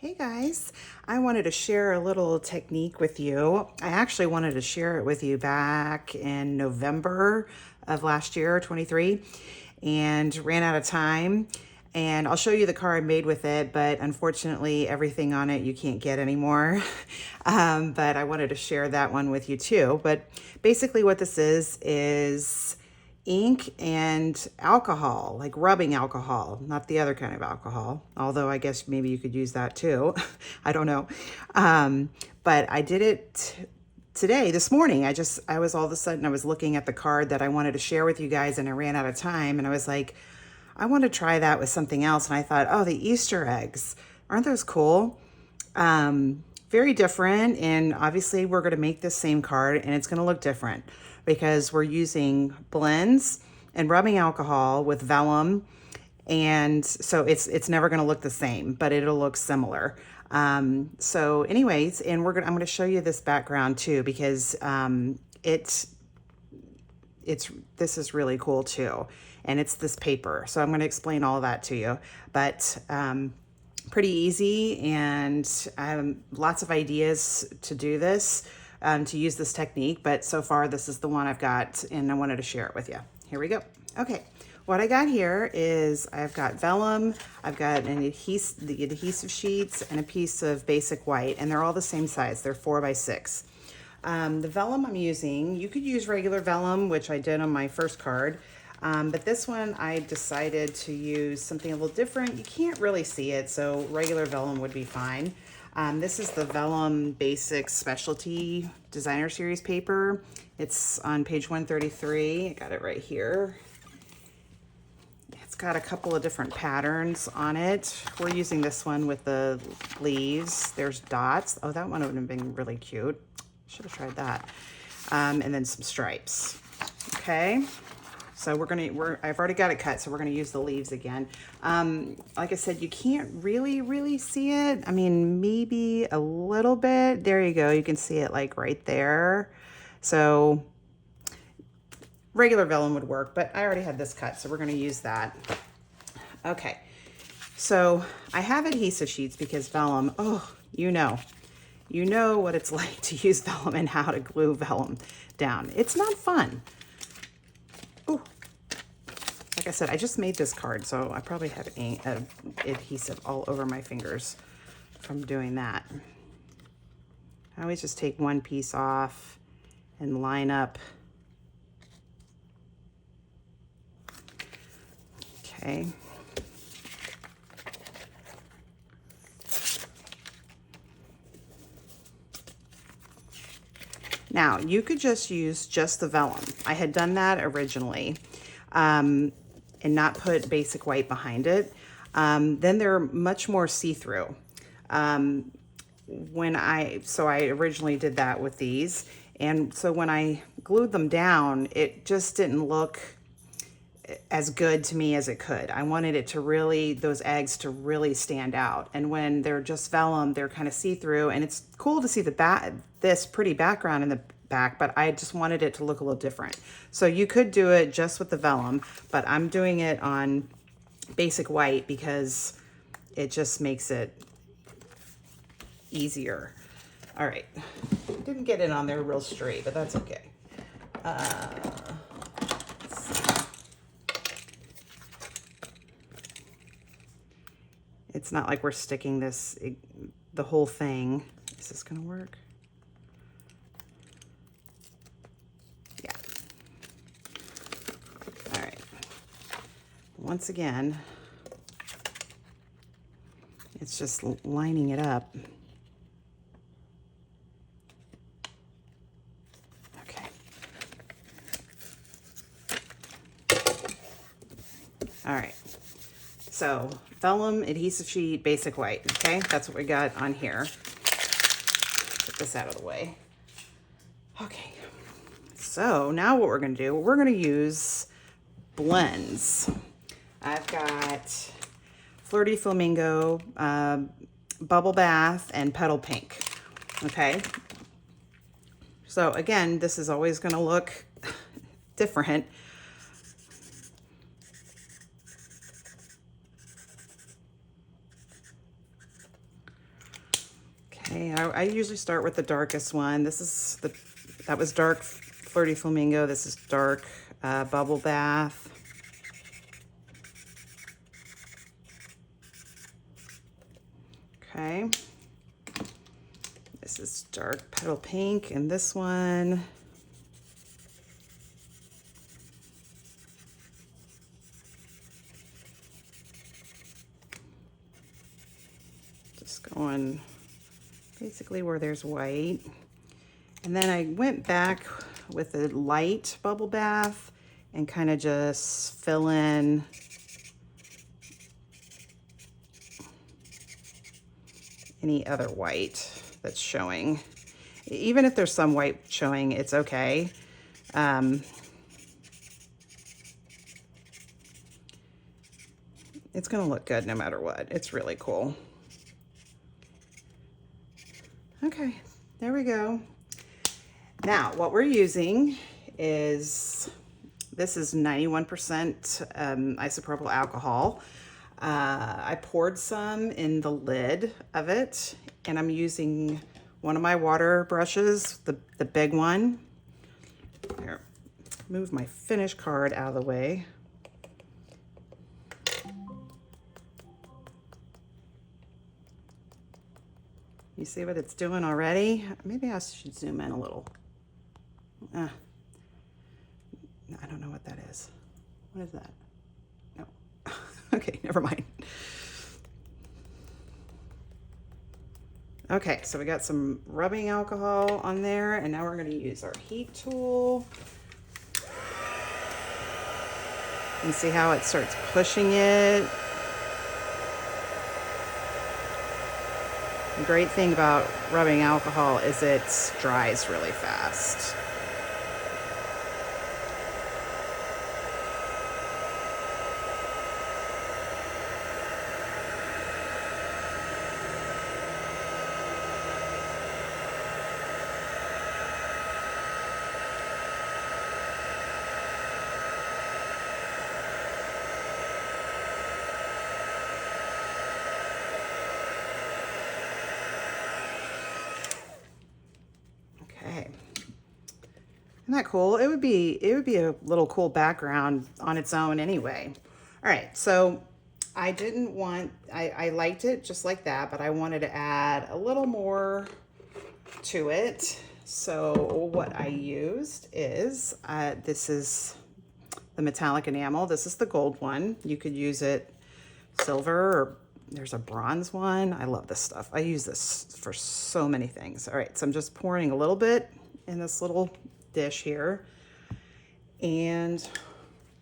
Hey guys, I wanted to share a little technique with you. I actually wanted to share it with you back in November of last year, 23, and ran out of time. And I'll show you the card I made with it, but unfortunately everything on it you can't get anymore. But I wanted to share that one with you too. But basically what this is ink and alcohol, like rubbing alcohol, not the other kind of alcohol, although I guess maybe you could use that too. I don't know. But I did it today, this morning. I was all of a sudden, I was looking at the card that I wanted to share with you guys and I ran out of time. And I was like, I want to try that with something else. And I thought, oh, the Easter eggs, aren't those cool? Very different, and obviously we're going to make this same card and it's going to look different because we're using blends and rubbing alcohol with vellum, and so it's never going to look the same, but it'll look similar. So anyways, and I'm going to show you this background too because it's this is really cool too, and it's this paper, so I'm going to explain all of that to you. But pretty easy, and lots of ideas to do this, to use this technique, but so far this is the one I've got and I wanted to share it with you. Here we go. Okay, what I got here is I've got vellum, I've got the adhesive sheets, and a piece of basic white, and they're all the same size. They're 4x6. The vellum I'm using, you could use regular vellum, which I did on my first card. But this one I decided to use something a little different. You can't really see it, so regular vellum would be fine. This is the Vellum Basic Specialty Designer Series paper. It's on page 133. I got it right here. It's got a couple of different patterns on it. We're using this one with the leaves. There's dots. Oh, that one would have been really cute. Should have tried that. And then some stripes. Okay. So I've already got it cut, so we're gonna use the leaves again. Like I said, you can't really see it. I mean, maybe a little bit. There you go. You can see it like right there. So regular vellum would work, but I already had this cut, so we're gonna use that. Okay, so I have adhesive sheets because vellum, oh, you know what it's like to use vellum and how to glue vellum down. It's not fun. Ooh. Like I said, I just made this card, so I probably have adhesive all over my fingers from doing that. I always just take one piece off and line up. Okay. Now, you could just use just the vellum. I had done that originally, and not put basic white behind it. Then they're much more see-through. So I originally did that with these, and so when I glued them down, it just didn't look as good to me as it could. I wanted it to really, those eggs to really stand out. And when they're just vellum, they're kind of see-through, and it's cool to see this pretty background in the back, but I just wanted it to look a little different. So you could do it just with the vellum, but I'm doing it on basic white because it just makes it easier. All right, didn't get it on there real straight, but that's okay. It's not like we're sticking the whole thing. Is this gonna work? Yeah. All right. Once again, it's just lining it up. Okay. All right. So vellum, adhesive sheet, basic white. Okay, that's what we got on here. Get this out of the way. Okay, so now what we're gonna do, we're gonna use blends. I've got Flirty Flamingo, Bubble Bath, and Petal Pink. Okay, so again, this is always gonna look different. Okay, I usually start with the darkest one. That was dark Flirty Flamingo. This is dark Bubble Bath. Okay. This is dark Petal Pink, and this one just going basically where there's white. And then I went back with a light Bubble Bath and kind of just fill in any other white that's showing. Even if there's some white showing, it's okay. It's gonna look good no matter what. It's really cool. Okay, there we go. Now, what we're using is, this is 91% isopropyl alcohol. I poured some in the lid of it, and I'm using one of my water brushes, the big one. Here, move my finish card out of the way. You see what it's doing already? Maybe I should zoom in a little. I don't know what that is. What is that? No. Okay, never mind. Okay, so we got some rubbing alcohol on there, and now we're going to use our heat tool. And see how it starts pushing it. The great thing about rubbing alcohol is it dries really fast. Isn't that cool? It would be a little cool background on its own anyway. All right, so I liked it just like that, but I wanted to add a little more to it. So what I used is, this is the metallic enamel. This is the gold one. You could use it silver, or there's a bronze one. I love this stuff. I use this for so many things. All right, so I'm just pouring a little bit in this little dish here, and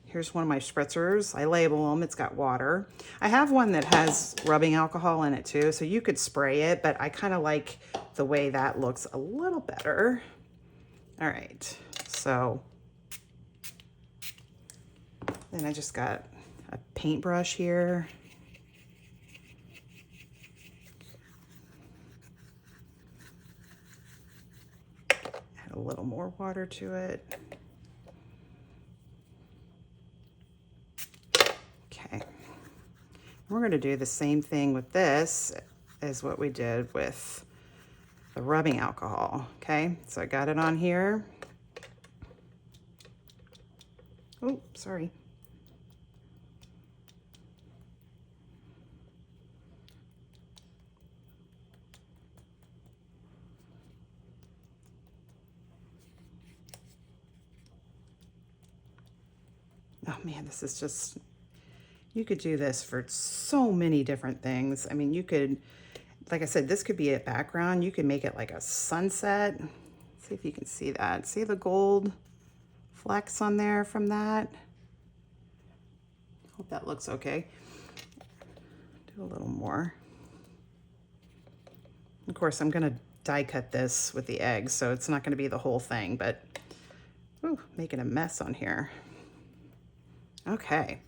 here's one of my spritzers. I label them. It's got water. I have one that has rubbing alcohol in it too, so you could spray it, but I kind of like the way that looks a little better. All right, so then I just got a paintbrush here. A little more water to it. Okay. We're going to do the same thing with this as what we did with the rubbing alcohol. Okay, so I got it on here. Oh, sorry. Oh man, this is just, you could do this for so many different things. I mean, you could, like I said, this could be a background. You could make it like a sunset. See if you can see that. See the gold flecks on there from that? Hope that looks okay. Do a little more. Of course, I'm gonna die cut this with the eggs, so it's not gonna be the whole thing, but ooh, making a mess on here. Okay,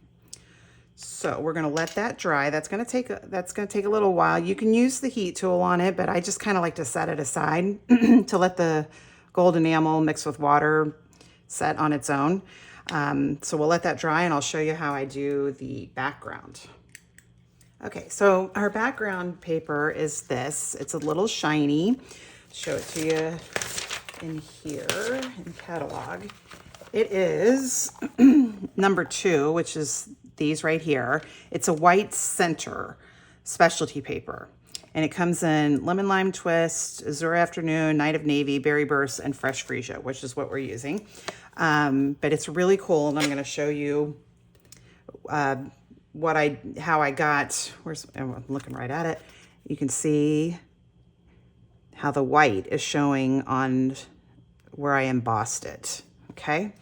so we're gonna let that dry. That's gonna take a little while. You can use the heat tool on it, but I just kind of like to set it aside to let the gold enamel mixed with water set on its own. So we'll let that dry, and I'll show you how I do the background. Okay, so our background paper is this. It's a little shiny. Show it to you in here in catalog. It is number 2, which is these right here. It's a white center specialty paper. And it comes in lemon lime twist, azure afternoon, night of navy, berry burst, and fresh freesia, which is what we're using. But it's really cool, and I'm going to show you how I got. I'm looking right at it. You can see how the white is showing on where I embossed it. Okay.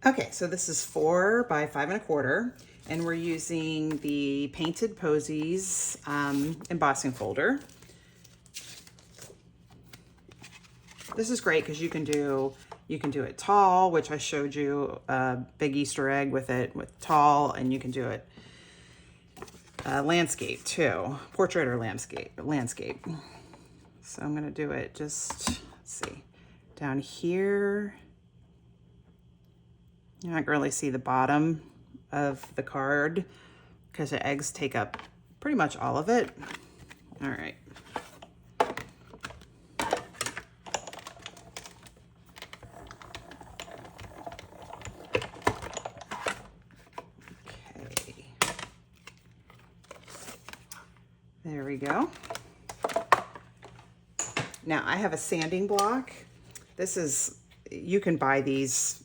Okay, so this is 4 by 5 1/4, and we're using the Painted Posies embossing folder. This is great because you can do it tall, which I showed you a big Easter egg with it with tall, and you can do it landscape too, portrait or landscape. So I'm gonna do it just, let's see, down here. You're not gonna really see the bottom of the card because the eggs take up pretty much all of it. All right. Okay. There we go. Now I have a sanding block. This is, you can buy these,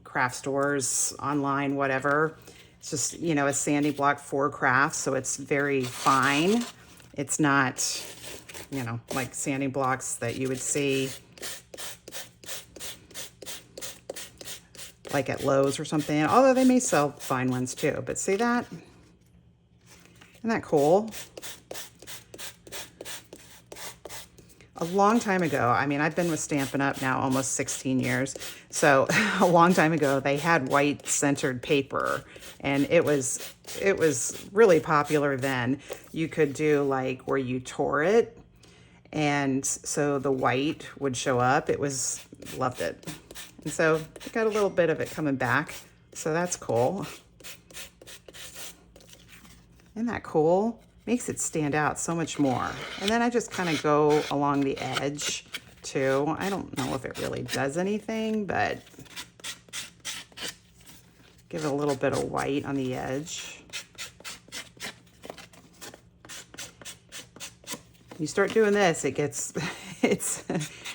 craft stores, online, whatever. It's just, a sanding block for crafts, so it's very fine. It's not, like sanding blocks that you would see like at Lowe's or something, although they may sell fine ones too. But see that? Isn't that cool? A long time ago, I mean, I've been with Stampin' Up! Now almost 16 years. So a long time ago, they had white centered paper, and it was really popular then. You could do like where you tore it, and so the white would show up. Loved it. And so I got a little bit of it coming back. So that's cool. Isn't that cool? Makes it stand out so much more. And then I just kind of go along the edge too. I don't know if it really does anything, but give it a little bit of white on the edge. You start doing this, it's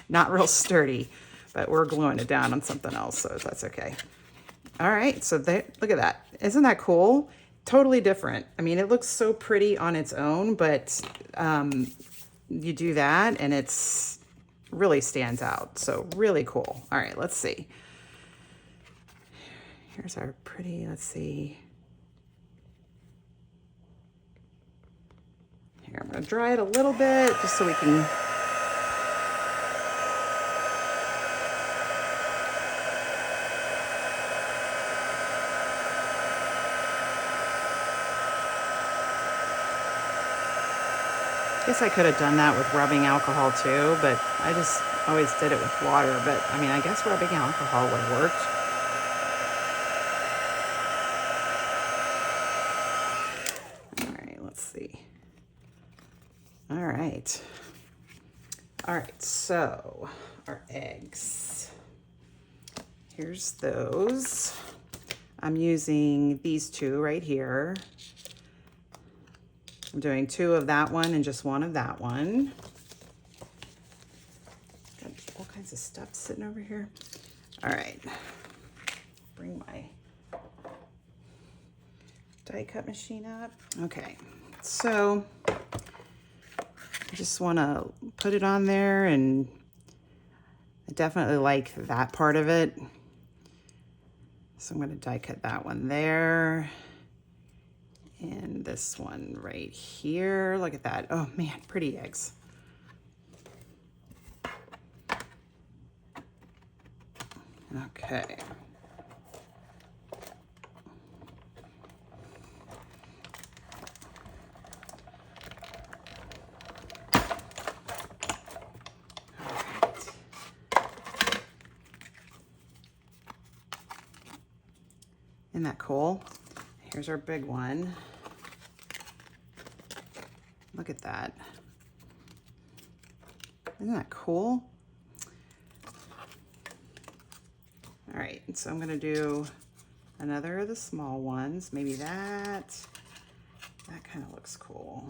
not real sturdy, but we're gluing it down on something else, so that's okay. All right, so look at that. Isn't that cool? Totally different. I mean, it looks so pretty on its own, but you do that and it's really stands out. So really cool. All right, let's see. Here's our pretty, let's see. Here, I'm gonna dry it a little bit just so we can. Guess I could have done that with rubbing alcohol too, but I just always did it with water. But I mean, I guess rubbing alcohol would have worked. All right, let's see. All right. All right, so our eggs. Here's those. I'm using these 2 right here. I'm doing 2 of that one and just 1 of that one. Got all kinds of stuff sitting over here. All right, bring my die cut machine up. Okay, so I just want to put it on there, and I definitely like that part of it. So I'm going to die cut that one there. And this one right here. Look at that. Oh man, pretty eggs. Okay. Isn't that cool? Here's our big one. Look at that. Isn't that cool? All right, so I'm gonna do another of the small ones. Maybe that kind of looks cool.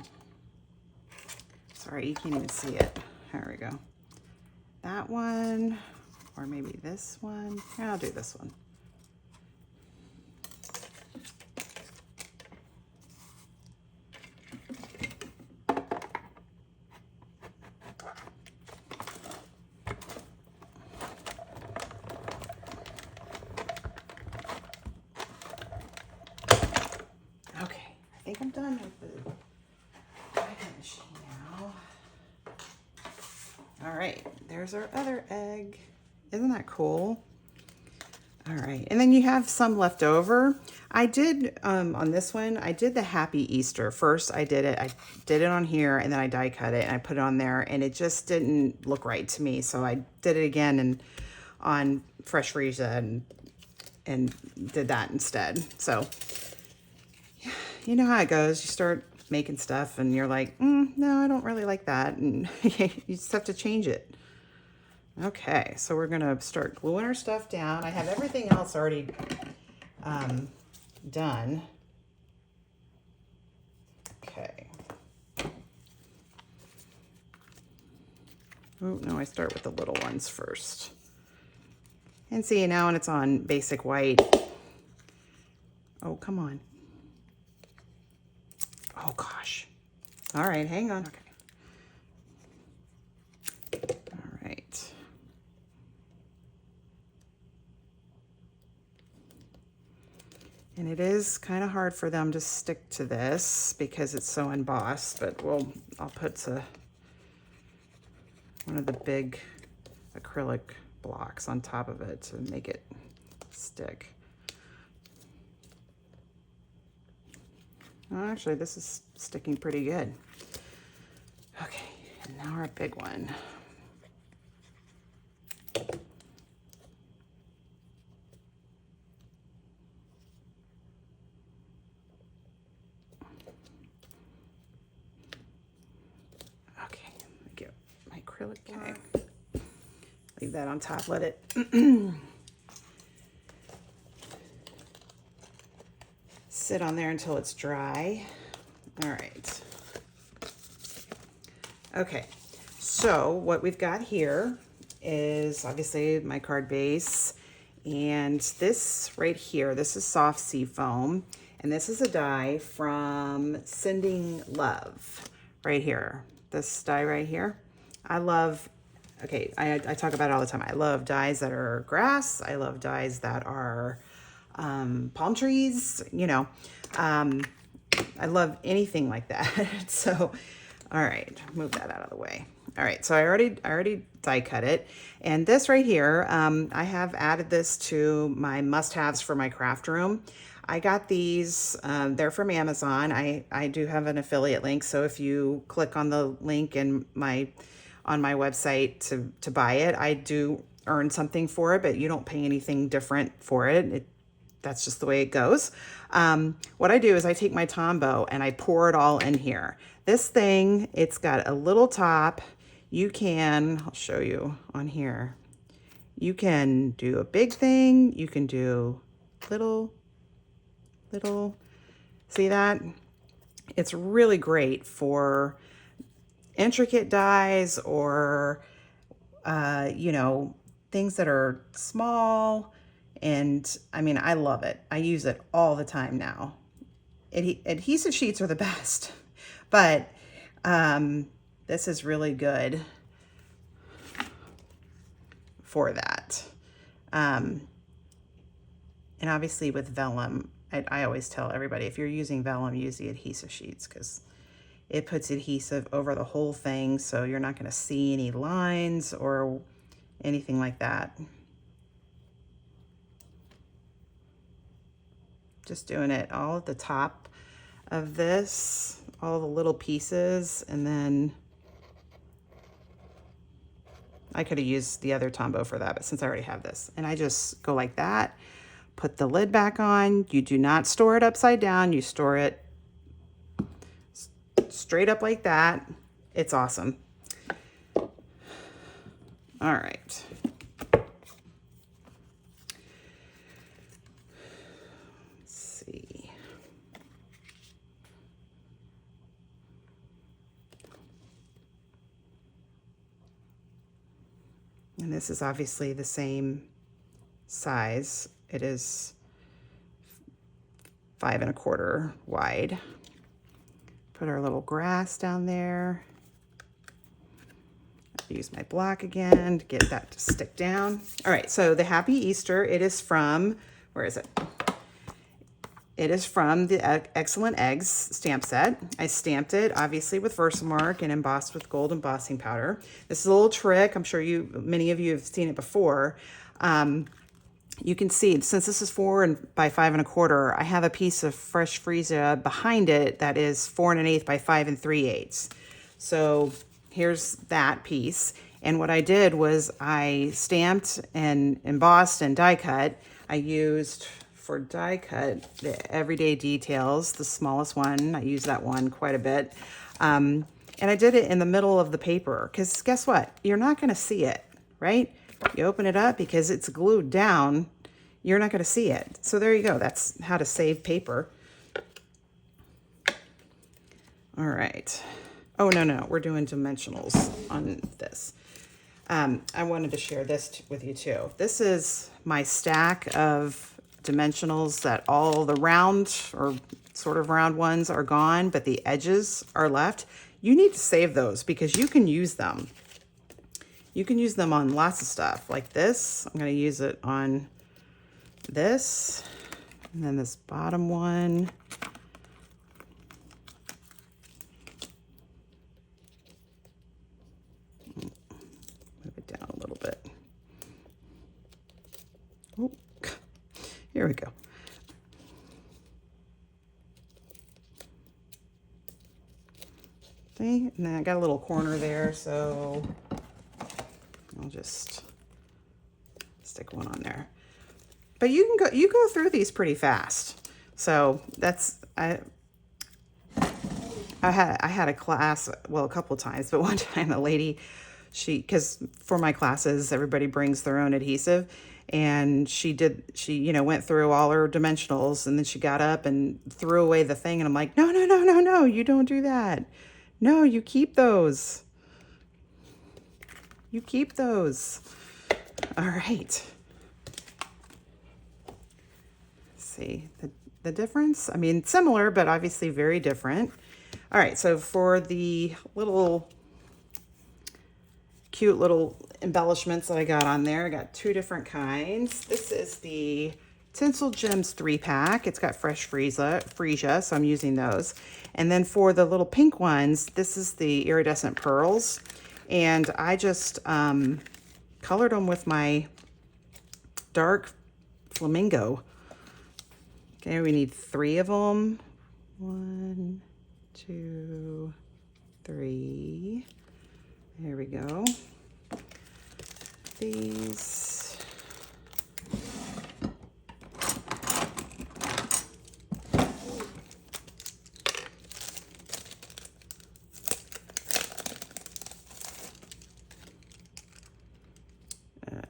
Sorry, you can't even see it. There we go. That one, or maybe this one. Yeah, I'll do this one. Okay, I think I'm done with the die machine now. All right, there's our other egg. Isn't that cool? All right, and then you have some left over. I did, on this one, I did the Happy Easter. First, I did it on here, and then I die cut it, and I put it on there, and it just didn't look right to me. So I did it again and on Fresh Freesia and did that instead. So, you know how it goes. You start making stuff, and you're like, no, I don't really like that, and you just have to change it. Okay, so we're gonna start gluing our stuff down. I have everything else already done. Okay. Oh, no, I start with the little ones first. And see, now when it's on basic white. Oh, come on. Oh, gosh. All right, hang on. Okay. All right. And it is kind of hard for them to stick to this because it's so embossed, but I'll put one of the big acrylic blocks on top of it to make it stick. Oh, actually, this is sticking pretty good. Okay, and now our big one. Okay, leave that on top, let it sit on there until it's dry. All right. Okay, so what we've got here is obviously my card base, and this right here, this is soft sea foam, and this is a die from Sending Love right here. This die right here. I love, okay, I talk about it all the time. I love dies that are grass. I love dies that are palm trees, you know. I love anything like that. So, all right, move that out of the way. All right, so I already die cut it. And this right here, I have added this to my must-haves for my craft room. I got these, they're from Amazon. I do have an affiliate link, so if you click on the link on my website to buy it, I do earn something for it, but you don't pay anything different for it. That's just the way it goes. What I do is I take my Tombow and I pour it all in here. This thing, it's got a little top. I'll show you on here. You can do a big thing. You can do little. See that? It's really great for intricate dies or, you know, things that are small. And I mean, I love it. I use it all the time now. Adhesive sheets are the best, but this is really good for that. And obviously with Vellum, I always tell everybody, if you're using Vellum, use the adhesive sheets because it puts adhesive over the whole thing, so you're not going to see any lines or anything like that. Just doing it all at the top of this, all the little pieces, and then I could have used the other Tombow for that, but since I already have this, and I just go like that, put the lid back on. You do not store it upside down. You store it straight up like that. It's awesome. All right. Let's see. And this is obviously the same size. It is 5 1/4 wide. Put our little grass down there. Use my block again to get that to stick down. All right, so the Happy Easter, it is from, where is it? It is from the Excellent Eggs stamp set. I stamped it, obviously, with Versamark and embossed with gold embossing powder. This is a little trick. I'm sure many of you have seen it before. You can see, since this is 4 by 5 1/4, I have a piece of fresh freesia behind it that is 4 1/8 by 5 3/8. So here's that piece. And what I did was I stamped and embossed and die cut. I used, for die cut, the Everyday Details, the smallest one. I use that one quite a bit. And I did it in the middle of the paper, because guess what? You're not going to see it, right? You open it up, because it's glued down, you're not going to see it. So there you go. That's how to save paper. All right. Oh, no, we're doing dimensionals on this. I wanted to share this with you too. This is my stack of dimensionals that all the round or sort of round ones are gone, but the edges are left. You need to save those because you can use them. You can use them on lots of stuff like this. I'm going to use it on this, and then this bottom one. Move it down a little bit. Oh, here we go. See, and then I got a little corner there, so I'll just stick one on there. But you go through these pretty fast. So that's I had a class, well, a couple of times, but one time a lady, because for my classes everybody brings their own adhesive, and she went through all her dimensionals, and then she got up and threw away the thing, and I'm like, no, you don't do that. No, you keep those. You keep those. All right. See the difference? I mean, similar, but obviously very different. All right, so for the cute little embellishments that I got on there, I got 2 different kinds. This is the Tinsel Gems 3-pack. It's got fresh freesia, so I'm using those. And then for the little pink ones, this is the Iridescent Pearls. And I just colored them with my dark flamingo. Okay, we need 3 of them. 1, 2, 3. There we go. These.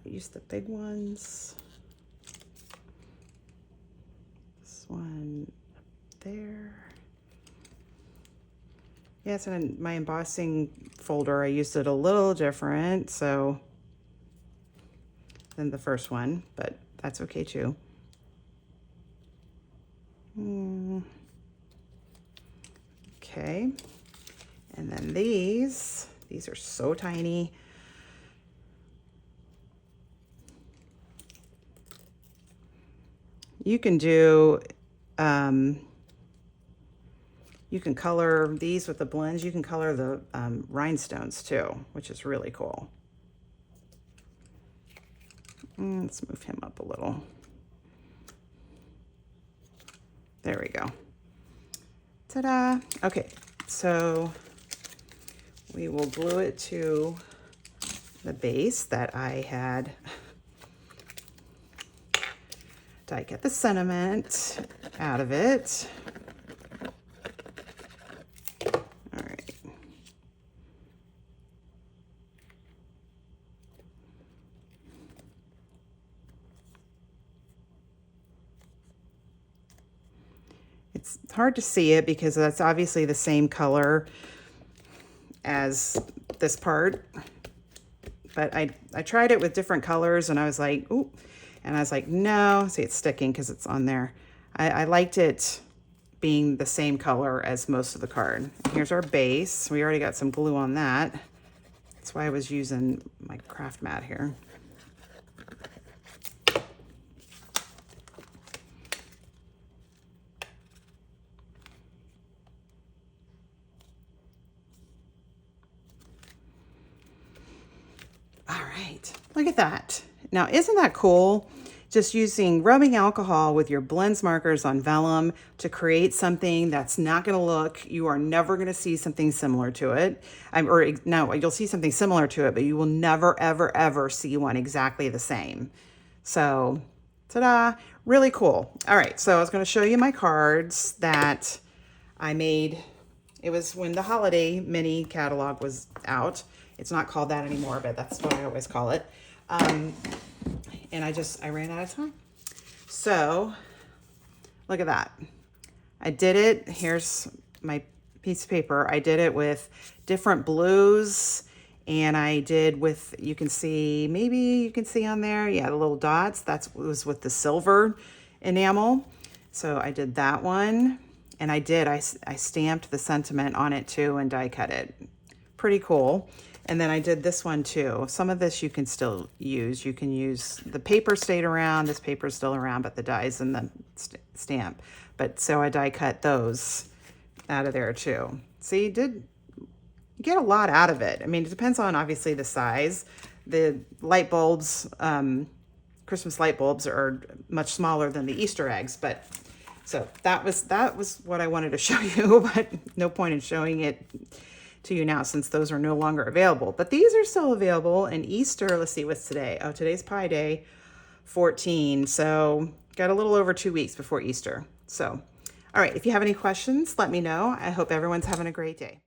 Use the big ones. This one up there. Yes, and in my embossing folder, I used it a little different, than the first one, but that's okay too. Okay, and then these are so tiny. You can do, you can color these with the blends. You can color the rhinestones too, which is really cool. Let's move him up a little. There we go. Ta-da! Okay, so we will glue it to the base that I had. I get the sentiment out of it. It's hard to see it because that's obviously the same color as this part. But I tried it with different colors and I was like, ooh, and I was like, no, see, it's sticking because it's on there. I liked it being the same color as most of the card. Here's our base. We already got some glue on that. That's why I was using my craft mat here. All right, look at that. Now, isn't that cool? Just using rubbing alcohol with your blends markers on vellum to create something that's not going to look, you are never going to see something similar to it. No, you'll see something similar to it, but you will never, ever, ever see one exactly the same. So, ta-da, really cool. All right, so I was going to show you my cards that I made. It was when the holiday mini catalog was out. It's not called that anymore, but that's what I always call it. And I ran out of time. So look at that. I did it. Here's my piece of paper. I did it with different blues, and I did with, you can see, maybe you can see on there, yeah, the little dots. Was with the silver enamel. So I did that one, and I stamped the sentiment on it too and die cut it. Pretty cool. And then I did this one too. Some of this you can still use. You can use, the paper stayed around, this paper is still around, but the die's in the stamp. But so I die cut those out of there too. See, you get a lot out of it. I mean, it depends on obviously the size. The light bulbs, Christmas light bulbs are much smaller than the Easter eggs, but so that was what I wanted to show you, but no point in showing it to you now since those are no longer available. But these are still available, and Easter, let's see, what's today? Oh, today's Pi Day, 14. So got a little over 2 weeks before Easter. So, all right, if you have any questions, let me know. I hope everyone's having a great day.